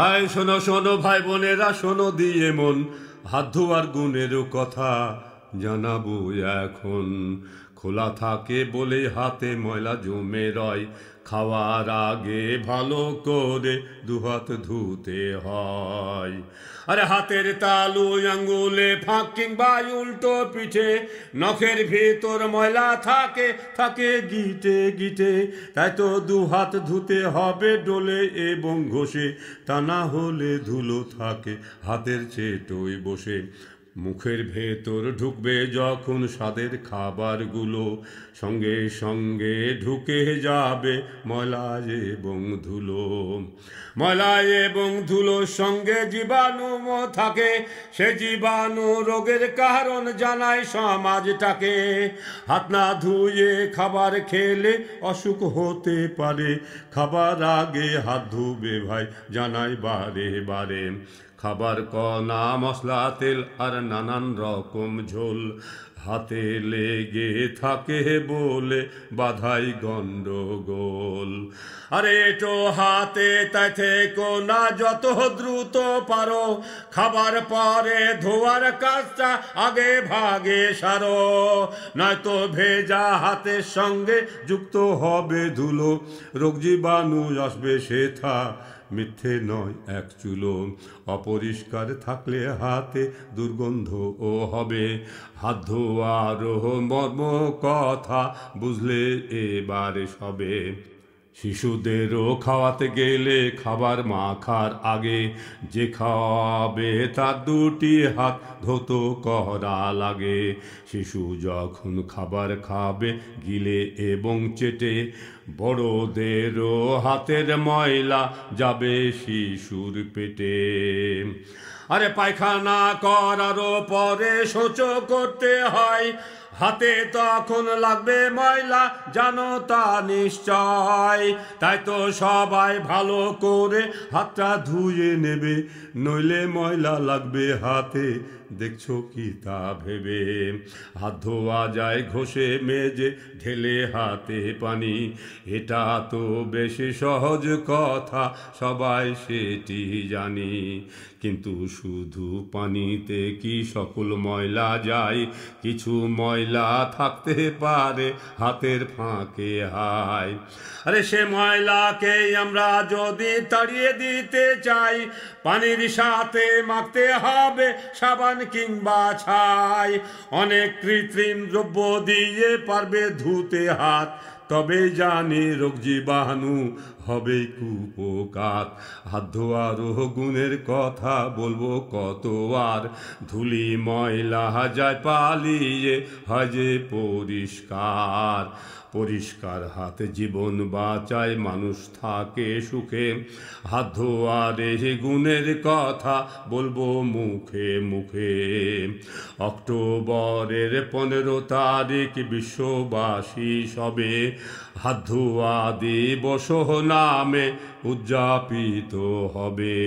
আয় শোনো শোনো ভাই বোনেরা, শোনো দিয়ে মন, হাত ধোয়ার গুণেরও কথা জানাবো এখন। খোলা থাকে বলে হাতে ময়লা জমে রয়, খাওয়ার আগে ভালো করে দুহাত ধুতে হয়। আরে হাতের তালু আঙ্গুলে ফাঁক কিংবা উল্টো পিঠে নখের ভেতর ময়লা থাকে থাকে গিটে গিটে, তাই তো দুহাত ধুতে হবে ডোলে এবং ঘষে, তা না হলে ধুলো থাকে হাতের চেটোয় বসে। মুখের ভেতর ঢুকবে যখন স্বাদের খাবারগুলো, সঙ্গে সঙ্গে ঢুকে যাবে ময়লা এবং ধুলো। ময়লা এবং ধুলোর সঙ্গে জীবাণু থাকে, সে জীবাণু রোগের কারণ জানায় সমাজটাকে। হাত না ধুয়ে খাবার খেলে অসুখ হতে পারে, খাবার আগে হাত ধুবে ভাই জানাই বারে বারে। খাবার কণা মশলা তেল আর নানান রকম ঝোল হাতে লেগে থাকে বলে বাধাই গন্ডগোল। আরে এটো হাতে তাই থেকো না যত দ্রুত পারো, খাবার পরে ধোয়ার কাজটা আগে ভাগে সারো, নয়তো ভেজা হাতের সঙ্গে যুক্ত হবে ধুলো, রোগ জীবাণু আসবে সেথা মিথ্যে নয় এক চুলো। অপরিষ্কার থাকলে হাতে দুর্গন্ধও হবে, হাত ধোয়ারও মর্ম কথা বুঝলে এবারে সবে। শিশুদেরও খাওয়াতে গেলে খাবার মাখার আগে যে খাওয়াবে তার দুটি হাত ধৌত করা লাগে। শিশু যখন খাবার খাবে গিলে এবং চেটে, বড়দেরও হাতের ময়লা যাবে শিশুর পেটে। আরে পায়খানা করারও পরে শৌচ করতে হয়, হাতে তখন লাগবে ময়লা জানো তা নিশ্চয়, তাই তো সবাই ভালো করে হাতটা ধুয়ে নেবে, নইলে ময়লা লাগবে হাতে দেখছো কি তা ভেবে। হাত ধোয়া যায় ঘষে মেজে ঢেলে হাতে পানি, এটা তো বেশি সহজ কথা সবাই সেটি জানি, কিন্তু শুধু পানিতে কি সকল ময়লা যায়? কিছু ময়লা থাকতে পারে হাতের ফাঁকে হায়। আরে সে ময়লাকে আমরা যদি তাড়িয়ে দিতে চাই, পানির সাথে মাখতে হবে সাবান কিংবা ছাই, অনেক কৃত্রিম দ্রব্য দিয়ে পারবে ধুতে হাত, তবে জানি রোগ জীবাণু হবে কুপোকাত। হাত ধোয়ারও গুণের কথা বলবো কত আর, ধুলি ময়লা যায় পালিয়ে হয় যে পরিষ্কার। পরিষ্কার হাতে জীবন বাঁচায় মানুষ থাকে সুখে, হাত ধোয়ারে গুণের কথা বলবো মুখে মুখে। অক্টোবরের 15 তারিখ বিশ্ববাসী সবে হাত ধোয়া দিবস নামে উদযাপিত হবে।